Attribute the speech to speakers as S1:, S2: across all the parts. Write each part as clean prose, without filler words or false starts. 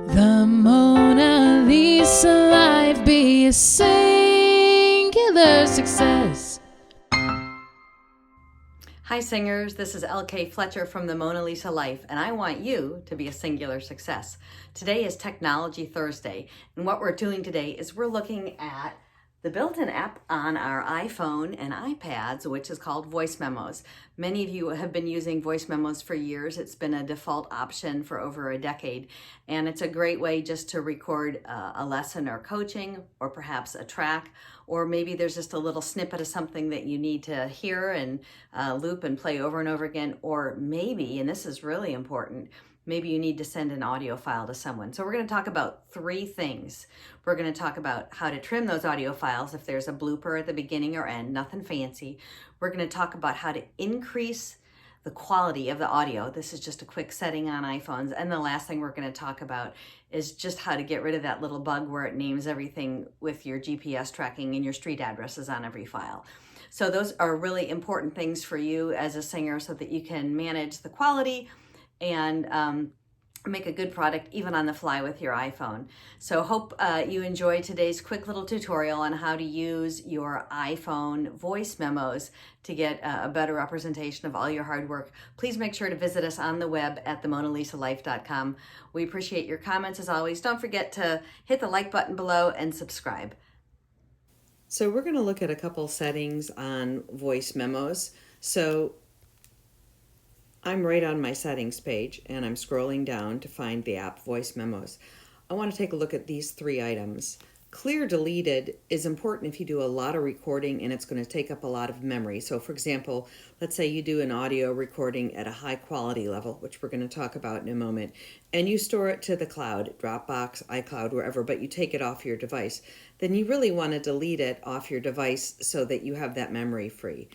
S1: The Mona Lisa life be a singular success.
S2: Hi singers, this is LK Fletcher from the Mona Lisa Life, and I want you to be a singular success. Today is Technology Thursday, and what we're doing today is we're looking at the built-in app on our iPhone and iPads, which is called Voice Memos. Many of you have been using Voice Memos for years. It's been a default option for over a decade, and it's a great way just to record a lesson or coaching, or perhaps a track, or maybe there's just a little snippet of something that you need to hear and loop and play over and over again, or maybe, and this is really important, maybe you need to send an audio file to someone. So we're going to talk about three things. We're going to talk about how to trim those audio files if there's a blooper at the beginning or end, nothing fancy. We're going to talk about how to increase the quality of the audio. This is just a quick setting on iPhones. And the last thing we're going to talk about is just how to get rid of that little bug where it names everything with your GPS tracking and your street addresses on every file. So those are really important things for you as a singer so that you can manage the quality and make a good product even on the fly with your iPhone. So hope you enjoy today's quick little tutorial on how to use your iPhone voice memos to get a better representation of all your hard work. Please make sure to visit us on the web at themonalisalife.com. We appreciate your comments as always. Don't forget to hit the like button below and subscribe. So we're going to look at a couple settings on voice memos. So I'm right on my settings page and I'm scrolling down to find the app Voice Memos. I want to take a look at these three items. Clear deleted is important if you do a lot of recording and it's going to take up a lot of memory. So for example, let's say you do an audio recording at a high quality level, which we're going to talk about in a moment, and you store it to the cloud, Dropbox, iCloud, wherever, but you take it off your device. Then you really want to delete it off your device so that you have that memory free.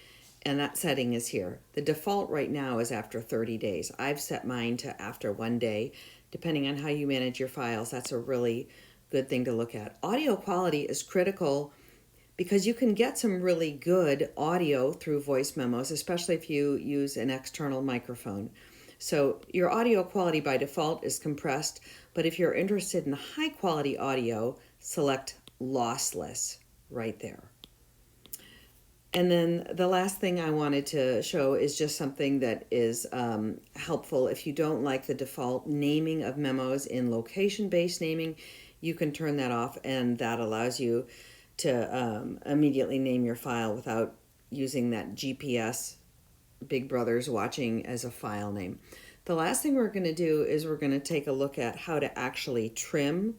S2: And that setting is here. The default right now is after 30 days. I've set mine to after 1 day. Depending on how you manage your files, that's a really good thing to look at. Audio quality is critical because you can get some really good audio through voice memos, especially if you use an external microphone. So your audio quality by default is compressed, but if you're interested in high quality audio, select lossless right there. And then the last thing I wanted to show is just something that is helpful. If you don't like the default naming of memos in location-based naming, you can turn that off, and that allows you to immediately name your file without using that GPS Big Brother's watching as a file name. The last thing we're going to do is we're going to take a look at how to actually trim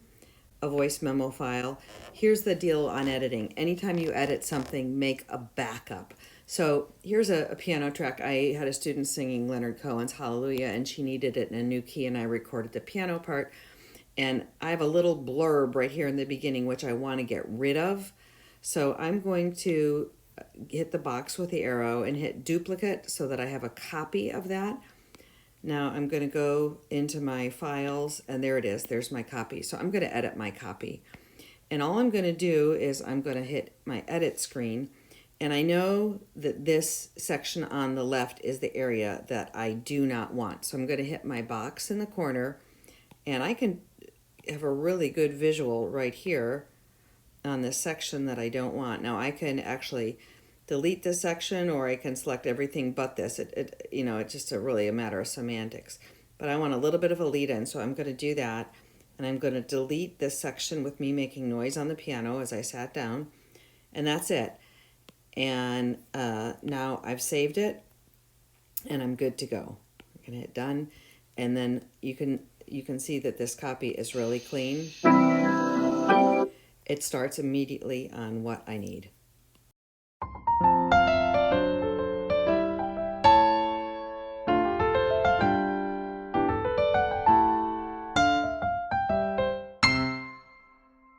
S2: a voice memo file. Here's the deal on editing. Anytime you edit something, make a backup. So here's a piano track. I had a student singing Leonard Cohen's Hallelujah, and she needed it in a new key, and I recorded the piano part. And I have a little blurb right here in the beginning, which I want to get rid of. So I'm going to hit the box with the arrow and hit duplicate so that I have a copy of that. Now I'm going to go into my files, and there it is. There's my copy. So I'm going to edit my copy. And all I'm going to do is I'm going to hit my edit screen. And I know that this section on the left is the area that I do not want. So I'm going to hit my box in the corner, and I can have a really good visual right here on this section that I don't want. Now I can actually delete this section, or I can select everything but this. It's just really a matter of semantics. But I want a little bit of a lead in, so I'm going to do that. And I'm going to delete this section with me making noise on the piano as I sat down. And that's it. And now I've saved it, and I'm good to go. I'm going to hit done. And then you can see that this copy is really clean. It starts immediately on what I need.